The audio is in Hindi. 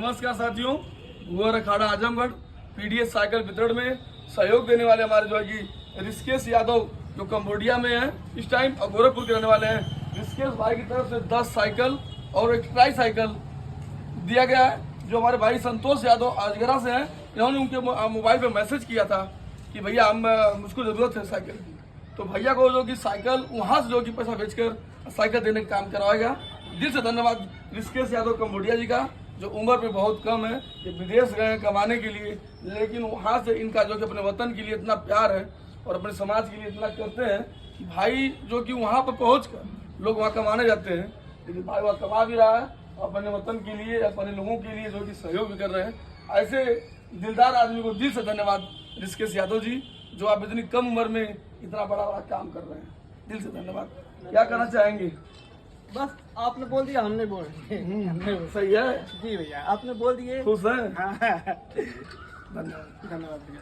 नमस्कार साथियों, भुवर अखाड़ा आजमगढ़ पीडीएस साइकिल वितरण में सहयोग देने वाले हमारे जो है कि ऋषिकेश यादव जो कंबोडिया में है इस टाइम और गोरखपुर के रहने वाले हैं। ऋषिकेश भाई की तरफ से 10 साइकिल और एक ट्राई साइकिल दिया गया है। जो हमारे भाई संतोष यादव आजगरा से हैं, इन्होंने उनके मोबाइल पे मैसेज किया था कि भैया मुझको ज़रूरत है साइकिल की, तो भैया को जो कि साइकिल वहाँ से जो कि पैसा बेचकर साइकिल देने का काम करवाया गया। दिल से धन्यवाद ऋषिकेश यादव कंबोडिया जी का, जो उम्र में बहुत कम है, ये विदेश गए कमाने के लिए, लेकिन वहाँ से इनका जो कि अपने वतन के लिए इतना प्यार है और अपने समाज के लिए इतना करते हैं कि भाई जो कि वहाँ पर पहुँच कर लोग वहाँ कमाने जाते हैं, लेकिन भाई वहाँ कमा भी रहा है और अपने वतन के लिए अपने लोगों के लिए जो कि सहयोग भी कर रहे हैं। ऐसे दिलदार आदमी को दिल से धन्यवाद ऋषिकेश यादव जी, जो आप इतनी कम उम्र में इतना बड़ा बड़ा काम कर रहे हैं। दिल से धन्यवाद। क्या कहना चाहेंगे? बस आपने बोल दिया, हमने बोल दिया। सही है जी भैया, आपने बोल दिए। खुश है। हाँ, धन्यवाद। धन्यवाद भैया।